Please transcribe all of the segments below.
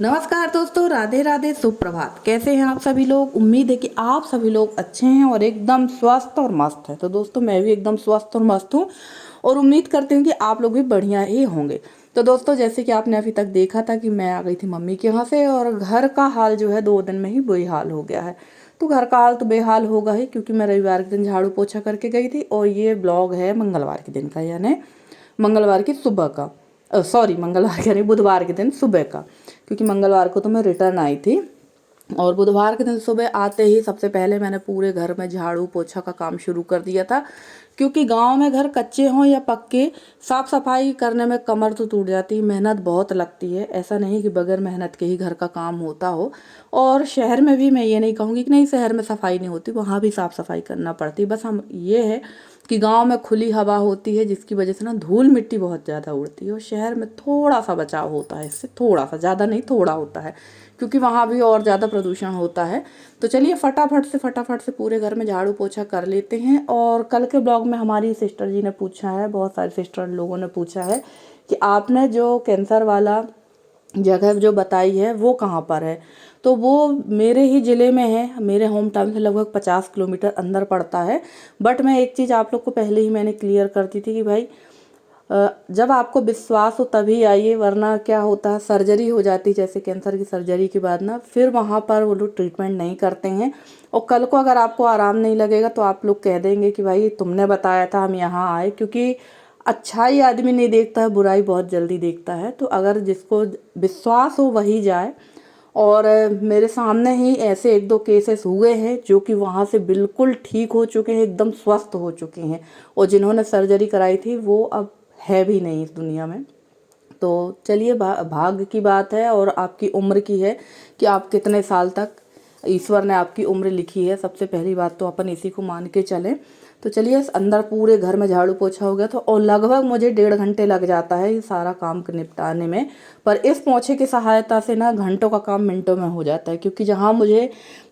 नमस्कार दोस्तों, राधे राधे, सुप्रभात। कैसे हैं आप सभी लोग? उम्मीद है कि आप सभी लोग अच्छे हैं और एकदम स्वस्थ और मस्त हैं। तो दोस्तों, मैं भी एकदम स्वस्थ और मस्त हूँ और उम्मीद करती हूँ कि आप लोग भी बढ़िया ही होंगे। तो दोस्तों, जैसे कि आपने अभी तक देखा था कि मैं आ गई थी मम्मी के यहाँ से, और घर का हाल जो है 2 दिन में ही बेहाल हो गया है। तो घर का हाल तो बेहाल होगा ही, क्योंकि मैं रविवार के दिन झाड़ू पोछा करके गई थी और ये ब्लॉग है मंगलवार के दिन का, यानी मंगलवार की सुबह का। सॉरी, मंगलवार के नहीं, बुधवार के दिन सुबह का, क्योंकि मंगलवार को तो मैं रिटर्न आई थी। और बुधवार के दिन सुबह आते ही सबसे पहले मैंने पूरे घर में झाड़ू पोछा का काम शुरू कर दिया था, क्योंकि गांव में घर कच्चे हों या पक्के, साफ सफाई करने में कमर तो टूट जाती है, मेहनत बहुत लगती है। ऐसा नहीं कि बगैर मेहनत के ही घर का काम होता हो। और शहर में भी मैं ये नहीं कहूँगी कि नहीं, शहर में सफाई नहीं होती, वहाँ भी साफ सफाई करना पड़ती है। बस हम ये है कि गांव में खुली हवा होती है, जिसकी वजह से ना धूल मिट्टी बहुत ज़्यादा उड़ती है, और शहर में थोड़ा सा बचाव होता है, इससे थोड़ा सा, ज़्यादा नहीं, थोड़ा होता है, क्योंकि वहाँ भी और ज़्यादा प्रदूषण होता है। तो चलिए फटाफट से पूरे घर में झाड़ू पोछा कर लेते हैं। और कल के ब्लॉग में हमारी सिस्टर जी ने पूछा है, बहुत सारे सिस्टर लोगों ने पूछा है कि आपने जो कैंसर वाला जगह जो बताई है वो कहाँ पर है। तो वो मेरे ही ज़िले में है, मेरे होम टाउन से लगभग 50 किलोमीटर अंदर पड़ता है। बट मैं एक चीज़ आप लोग को पहले ही मैंने क्लियर कर दी थी कि भाई, जब आपको विश्वास हो तभी आइए, वरना क्या होता है, सर्जरी हो जाती है, जैसे कैंसर की सर्जरी के बाद ना फिर वहाँ पर वो लोग ट्रीटमेंट नहीं करते हैं। और कल को अगर आपको आराम नहीं लगेगा तो आप लोग कह देंगे कि भाई तुमने बताया था, हम यहाँ आए। क्योंकि अच्छाई आदमी नहीं देखता है, बुराई बहुत जल्दी देखता है। तो अगर जिसको विश्वास हो वही जाए। और मेरे सामने ही ऐसे 1-2 केसेस हुए हैं जो कि वहाँ से बिल्कुल ठीक हो चुके हैं, एकदम स्वस्थ हो चुके हैं। और जिन्होंने सर्जरी कराई थी वो अब है भी नहीं इस दुनिया में। तो चलिए, भाग्य की बात है और आपकी उम्र की है कि आप कितने साल तक ईश्वर ने आपकी उम्र लिखी है। सबसे पहली बात तो अपन इसी को मान के चलें। तो चलिए, अंदर पूरे घर में झाड़ू पोछा हो गया था और लगभग मुझे 1.5 घंटे लग जाता है ये सारा काम निपटाने में। पर इस पोछे की सहायता से ना घंटों का काम मिनटों में हो जाता है, क्योंकि जहाँ मुझे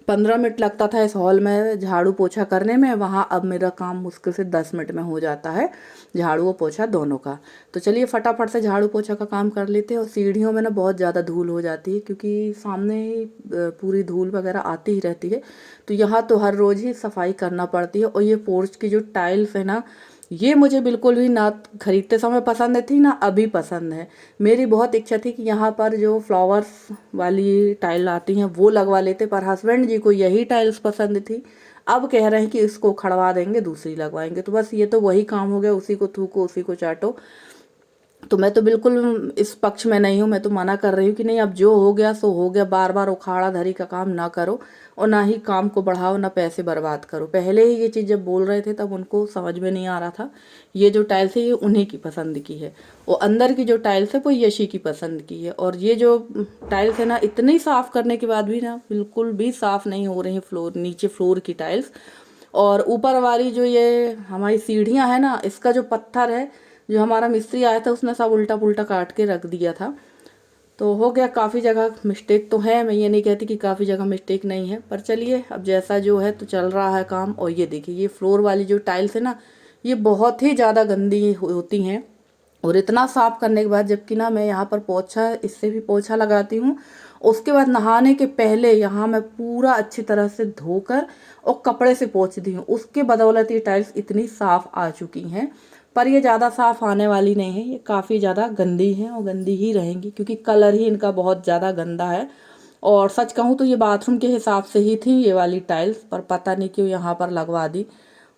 15 मिनट लगता था इस हॉल में झाड़ू पोछा करने में, वहाँ अब मेरा काम मुश्किल से 10 मिनट में हो जाता है, झाड़ू और पोछा दोनों का। तो चलिए फटाफट से झाड़ू पोछा का काम कर लेते हैं। और सीढ़ियों में ना बहुत ज़्यादा धूल हो जाती है, क्योंकि सामने ही पूरी धूल वगैरह आती ही रहती है। तो यहाँ तो हर रोज़ ही सफाई करना पड़ती है। और ये पोर्च की जो टाइल्स है ना, ये मुझे बिल्कुल भी ना खरीदते समय पसंद थी ना अभी पसंद है। मेरी बहुत इच्छा थी कि यहाँ पर जो फ्लावर्स वाली टाइल आती हैं वो लगवा लेते, पर हस्बैंड जी को यही टाइल्स पसंद थी। अब कह रहे हैं कि इसको खड़वा देंगे, दूसरी लगवाएंगे। तो बस ये तो वही काम हो गया, उसी को थूको उसी को चाटो। तो मैं तो बिल्कुल इस पक्ष में नहीं हूँ, मैं तो मना कर रही हूँ कि नहीं, अब जो हो गया सो हो गया। बार बार उखाड़ा धरी का काम ना करो, और ना ही काम को बढ़ाओ, ना पैसे बर्बाद करो। पहले ही ये चीज़ जब बोल रहे थे तब उनको समझ में नहीं आ रहा था। ये जो टाइल्स है ये उन्हीं की पसंद की है, और अंदर की जो टाइल्स है वो यशी की पसंद की है। और ये जो टाइल्स है ना, इतनी साफ़ करने के बाद भी ना बिल्कुल भी साफ़ नहीं हो रही है, फ्लोर, नीचे फ्लोर की टाइल्स। और ऊपर वाली जो ये हमारी सीढ़ियाँ है ना, इसका जो पत्थर है, जो हमारा मिस्त्री आया था उसने सब उल्टा पुल्टा काट के रख दिया था। तो हो गया, काफ़ी जगह मिस्टेक तो है, मैं ये नहीं कहती कि काफ़ी जगह मिस्टेक नहीं है, पर चलिए अब जैसा जो है तो चल रहा है काम। और ये देखिए, ये फ्लोर वाली जो टाइल्स है ना, ये बहुत ही ज़्यादा गंदी होती हैं। और इतना साफ करने के बाद, जबकि ना मैं यहाँ पर पोछा, इससे भी पोछा लगाती हूँ, उसके बाद नहाने के पहले यहाँ मैं पूरा अच्छी तरह से धोकर और कपड़े से पोंछती हूँ। उसके बदौलत ये टाइल्स इतनी साफ आ चुकी हैं। पर ये ज़्यादा साफ आने वाली नहीं है, ये काफ़ी ज़्यादा गंदी हैं और गंदी ही रहेंगी, क्योंकि कलर ही इनका बहुत ज़्यादा गंदा है। और सच कहूँ तो ये बाथरूम के हिसाब से ही थी ये वाली टाइल्स, पर पता नहीं क्यों यहाँ पर लगवा दी।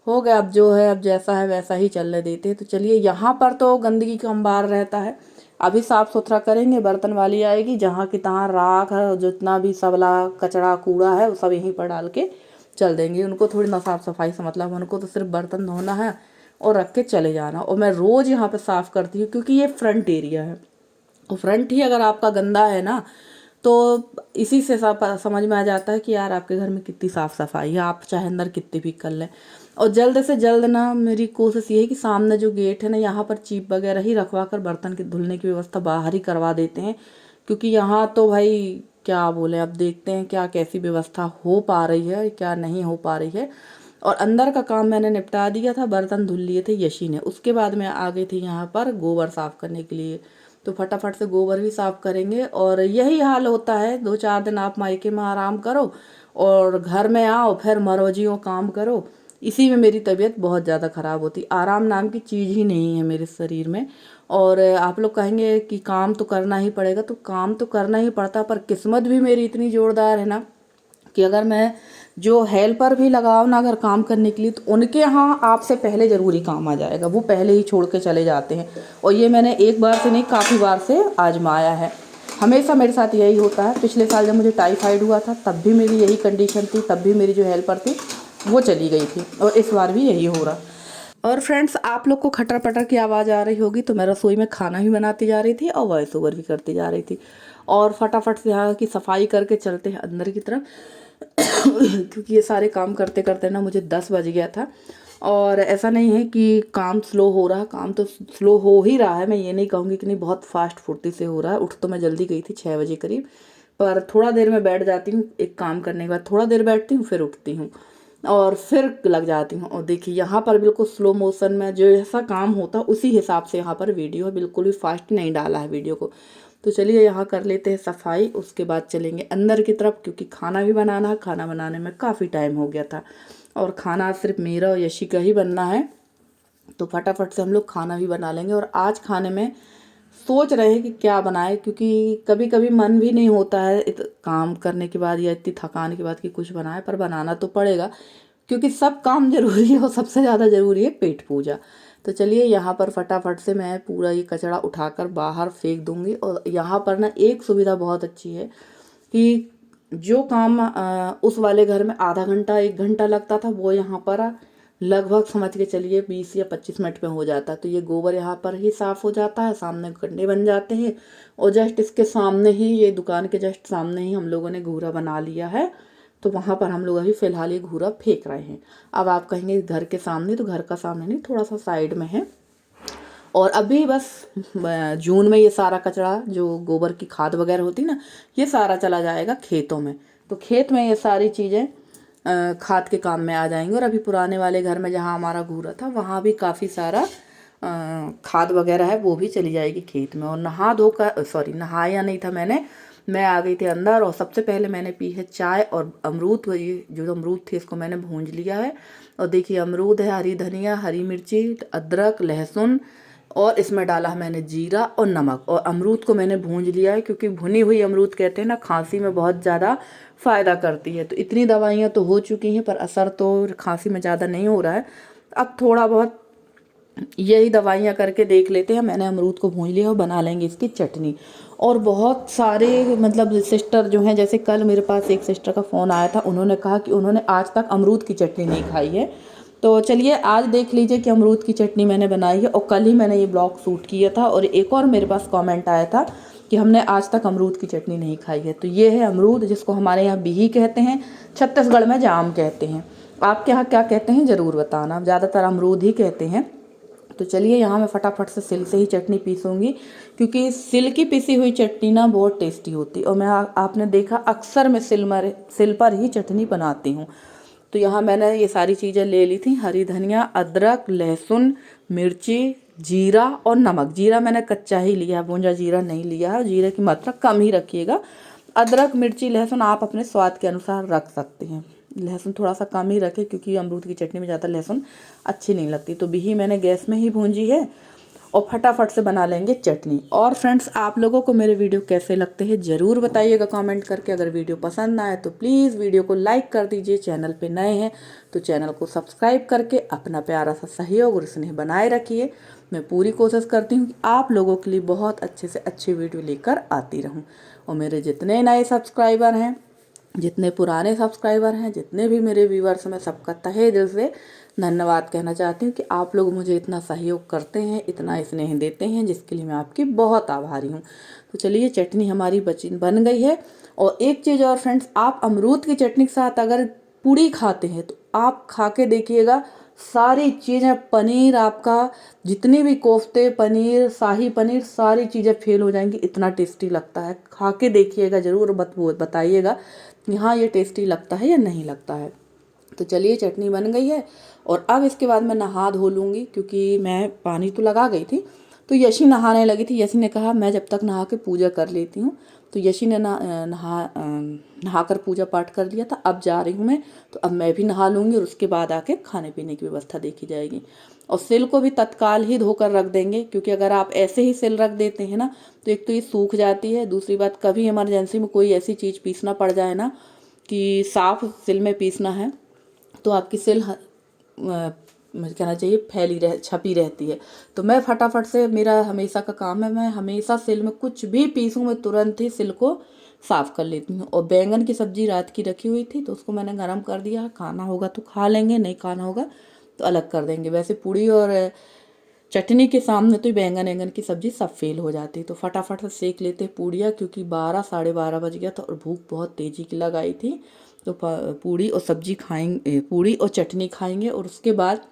हो गया, अब जो है, अब जैसा है वैसा ही चलने देते हैं। तो चलिए, यहाँ पर तो गंदगी का अंबार रहता है, अभी साफ सुथरा करेंगे। बर्तन वाली आएगी, जहाँ की तहाँ राख है और जितना भी सबला कचरा कूड़ा है वो सब यहीं पर डाल के चल देंगे। उनको थोड़ी ना साफ सफाई से मतलब, उनको तो सिर्फ बर्तन धोना है और रख के चले जाना। और मैं रोज़ यहाँ पे साफ़ करती हूँ, क्योंकि ये फ्रंट एरिया है, और फ्रंट ही अगर आपका गंदा है ना, तो इसी से समझ में आ जाता है कि यार आपके घर में कितनी साफ़ सफाई है, आप चाहे अंदर कितनी भी कर लें। और जल्द से जल्द ना मेरी कोशिश ये है कि सामने जो गेट है ना, यहाँ पर चीप वगैरह ही रखवा कर बर्तन के धुलने की व्यवस्था बाहर ही करवा देते हैं। क्योंकि यहाँ तो भाई क्या बोले, अब देखते हैं क्या कैसी व्यवस्था हो पा रही है, क्या नहीं हो पा रही है। और अंदर का काम मैंने निपटा दिया था, बर्तन धुल लिए थे यशी ने। उसके बाद मैं आ गई थी यहाँ पर गोबर साफ़ करने के लिए। तो फटाफट से गोबर भी साफ करेंगे। और यही हाल होता है, 2-4 दिन आप मायके में आराम करो और घर में आओ फिर मरोजियों काम करो। इसी में मेरी तबीयत बहुत ज़्यादा ख़राब होती, आराम नाम की चीज़ ही नहीं है मेरे शरीर में। और आप लोग कहेंगे कि काम तो करना ही पड़ेगा, तो काम तो करना ही पड़ता, पर किस्मत भी मेरी इतनी ज़ोरदार है ना कि अगर मैं जो हेल्पर भी लगाओ ना अगर काम करने के लिए, तो उनके यहाँ आपसे पहले ज़रूरी काम आ जाएगा, वो पहले ही छोड़ के चले जाते हैं। और ये मैंने एक बार से नहीं काफ़ी बार से आजमाया है, हमेशा मेरे साथ यही होता है। पिछले साल जब मुझे टाइफाइड हुआ था तब भी मेरी यही कंडीशन थी, तब भी मेरी जो हेल्पर थी वो चली गई थी, और इस बार भी यही हो रहा। और फ्रेंड्स, आप लोग को खटर पटर की आवाज़ आ रही होगी, तो मैं रसोई में खाना भी बनाती जा रही थी और वॉइस ओवर भी करती जा रही थी। और फटाफट से यहाँ की सफाई करके चलते हैं अंदर की तरफ क्योंकि ये सारे काम करते करते ना मुझे 10 बज गया था। और ऐसा नहीं है कि काम स्लो हो रहा, काम तो स्लो हो ही रहा है, मैं ये नहीं कहूँगी कि नहीं, बहुत फास्ट फुर्ती से हो रहा है। उठ तो मैं जल्दी गई थी 6 बजे करीब, पर थोड़ा देर मैं बैठ जाती हूँ एक काम करने के बाद, थोड़ा देर बैठती हूँ फिर उठती हूँ और फिर लग जाती हूँ। और देखिए यहाँ पर बिल्कुल स्लो मोशन में जो ऐसा काम होता है उसी हिसाब से यहाँ पर वीडियो है, बिल्कुल भी फास्ट नहीं डाला है वीडियो को। तो चलिए यहाँ कर लेते हैं सफाई, उसके बाद चलेंगे अंदर की तरफ, क्योंकि खाना भी बनाना है। खाना बनाने में काफ़ी टाइम हो गया था और खाना सिर्फ मेरा और यशी का ही बनना है, तो फटाफट से हम लोग खाना भी बना लेंगे। और आज खाने में सोच रहे हैं कि क्या बनाए, क्योंकि कभी कभी मन भी नहीं होता है काम करने के बाद या इतनी थकान के बाद कि कुछ बनाए, पर बनाना तो पड़ेगा क्योंकि सब काम जरूरी है और सबसे ज़्यादा ज़रूरी है पेट पूजा। तो चलिए यहाँ पर फटाफट से मैं पूरा ये कचरा उठाकर बाहर फेंक दूंगी। और यहाँ पर ना एक सुविधा बहुत अच्छी है कि जो काम उस वाले घर में आधा घंटा 1 घंटा लगता था, वो यहाँ पर लगभग समझ के चलिए 20 या 25 मिनट में हो जाता है। तो ये गोबर यहाँ पर ही साफ़ हो जाता है, सामने गड्ढे बन जाते हैं और जस्ट इसके सामने ही, ये दुकान के जस्ट सामने ही हम लोगों ने घूरा बना लिया है। तो वहाँ पर हम लोग अभी फ़िलहाल ये घूरा फेंक रहे हैं। अब आप कहेंगे घर के सामने, तो घर का सामने नहीं, थोड़ा सा साइड में है। और अभी बस जून में ये सारा कचरा जो गोबर की खाद वगैरह होती ना, ये सारा चला जाएगा खेतों में। तो खेत में ये सारी चीज़ें खाद के काम में आ जाएंगे। और अभी पुराने वाले घर में जहाँ हमारा घूरा था, वहाँ भी काफ़ी सारा खाद वगैरह है, वो भी चली जाएगी खेत में। और नहाया नहीं था मैं आ गई थी अंदर और सबसे पहले मैंने पी है चाय और अमरूद। ये जो अमरूद थे इसको मैंने भूंज लिया है। और देखिए अमरूद है, हरी धनिया, हरी मिर्ची, अदरक, लहसुन, और इसमें डाला है मैंने जीरा और नमक। और अमरूद को मैंने भूंज लिया है, क्योंकि भुनी हुई अमरूद कहते हैं ना खांसी में बहुत ज़्यादा फ़ायदा करती है। तो इतनी दवाइयाँ तो हो चुकी हैं, पर असर तो खांसी में ज़्यादा नहीं हो रहा है। अब थोड़ा बहुत यही दवाइयाँ करके देख लेते हैं। मैंने अमरूद को भून लिया और बना लेंगे इसकी चटनी। और बहुत सारे मतलब सिस्टर जो हैं, जैसे कल मेरे पास एक सिस्टर का फ़ोन आया था, उन्होंने कहा कि उन्होंने आज तक अमरूद की चटनी नहीं खाई है। तो चलिए आज देख लीजिए कि अमरूद की चटनी मैंने बनाई है। और कल ही मैंने ये ब्लॉग शूट किया था। और एक और मेरे पास कमेंट आया था कि हमने आज तक अमरूद की चटनी नहीं खाई है। तो ये है अमरूद, जिसको हमारे यहाँ बिही कहते हैं, छत्तीसगढ़ में जाम कहते हैं। आपके यहाँ क्या कहते हैं ज़रूर बताना, ज़्यादातर अमरूद ही कहते हैं। तो चलिए यहाँ मैं फटाफट से सिल से ही चटनी पीसूँगी, क्योंकि सिल की पिसी हुई चटनी ना बहुत टेस्टी होती है। और मैं आपने देखा अक्सर मैं सिल पर ही चटनी बनाती हूँ। तो यहाँ मैंने ये सारी चीज़ें ले ली थी, हरी धनिया, अदरक, लहसुन, मिर्ची, जीरा और नमक। जीरा मैंने कच्चा ही लिया है, भुंजा जीरा नहीं लिया है। जीरे की मात्रा कम ही रखिएगा। अदरक, मिर्ची, लहसुन आप अपने स्वाद के अनुसार रख सकते हैं। लहसुन थोड़ा सा कम ही रखें, क्योंकि अमरूद की चटनी में ज़्यादा लहसुन अच्छी नहीं लगती। तो बिही मैंने गैस में ही भूंजी है और फटाफट से बना लेंगे चटनी। और फ्रेंड्स, आप लोगों को मेरे वीडियो कैसे लगते हैं ज़रूर बताइएगा कमेंट करके। अगर वीडियो पसंद आए तो प्लीज़ वीडियो को लाइक कर दीजिए। चैनल पे नए हैं तो चैनल को सब्सक्राइब करके अपना प्यारा सा सहयोग और स्नेह बनाए रखिए। मैं पूरी कोशिश करती हूँ कि आप लोगों के लिए बहुत अच्छे से अच्छी वीडियो लेकर आती रहूँ। और मेरे जितने नए सब्सक्राइबर हैं, जितने पुराने सब्सक्राइबर हैं, जितने भी मेरे व्यूअर्स, मैं सबका तहे दिल से धन्यवाद कहना चाहती हूँ कि आप लोग मुझे इतना सहयोग करते हैं, इतना स्नेह देते हैं, जिसके लिए मैं आपकी बहुत आभारी हूँ। तो चलिए चटनी हमारी बन गई है। और एक चीज़ और फ्रेंड्स, आप अमरूद की चटनी के साथ अगर पूड़ी खाते हैं तो आप खा के देखिएगा, सारी चीज़ें, पनीर आपका जितनी भी कोफ्ते, पनीर, शाही पनीर, सारी चीज़ें फेल हो जाएंगी, इतना टेस्टी लगता है। खा के देखिएगा ज़रूर, बताइएगा कि हाँ ये टेस्टी लगता है या नहीं लगता है। तो चलिए चटनी बन गई है। और अब इसके बाद मैं नहा धो लूँगी, क्योंकि मैं पानी तो लगा गई थी, तो यशी नहाने लगी थी। यशी ने कहा मैं जब तक नहा के पूजा कर लेती हूँ। तो यशी ने नहा कर पूजा पाठ कर लिया था। अब जा रही हूँ मैं, तो अब मैं भी नहा लूँगी और उसके बाद आके खाने पीने की व्यवस्था देखी जाएगी। और सिल को भी तत्काल ही धोकर रख देंगे, क्योंकि अगर आप ऐसे ही सिल रख देते हैं ना तो एक तो ये सूख जाती है, दूसरी बात कभी इमरजेंसी में कोई ऐसी चीज़ पीसना पड़ जाए ना कि साफ सिल में पीसना है, तो आपकी सिल मुझे कहना चाहिए छपी रहती है। तो मैं फटाफट से, मेरा हमेशा का काम है, मैं हमेशा सिल में कुछ भी पीसूँ मैं तुरंत ही सिल को साफ़ कर लेती हूँ। और बैंगन की सब्ज़ी रात की रखी हुई थी तो उसको मैंने गरम कर दिया। खाना होगा तो खा लेंगे, नहीं खाना होगा तो अलग कर देंगे। वैसे पूड़ी और चटनी के सामने तो बैंगन वैंगन की सब्ज़ी सब फेल हो जाती। तो फटाफट से सेक लेते पूड़ियाँ, क्योंकि 12 साढ़े 12 बज गया था और भूख बहुत तेज़ी की लगाई थी। तो पूड़ी और सब्ज़ी खाएंगे, पूड़ी और चटनी खाएंगे और उसके बाद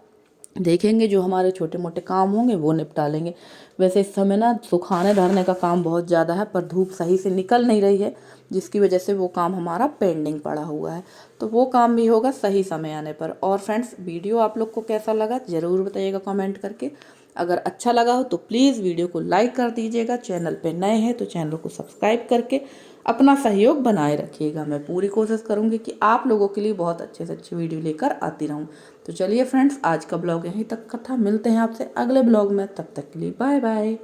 देखेंगे जो हमारे छोटे मोटे काम होंगे वो निपटा लेंगे। वैसे इस समय ना सुखाने धरने का काम बहुत ज़्यादा है, पर धूप सही से निकल नहीं रही है, जिसकी वजह से वो काम हमारा पेंडिंग पड़ा हुआ है। तो वो काम भी होगा सही समय आने पर। और फ्रेंड्स, वीडियो आप लोग को कैसा लगा ज़रूर बताइएगा कमेंट करके। अगर अच्छा लगा हो तो प्लीज़ वीडियो को लाइक कर दीजिएगा। चैनल पे नए हैं तो चैनल को सब्सक्राइब करके अपना सहयोग बनाए रखिएगा। मैं पूरी कोशिश करूँगी कि आप लोगों के लिए बहुत अच्छे से अच्छी वीडियो लेकर आती रहूँ। तो चलिए फ्रेंड्स, आज का ब्लॉग यहीं तक का था। मिलते हैं आपसे अगले ब्लॉग में, तब तक के लिए बाय बाय।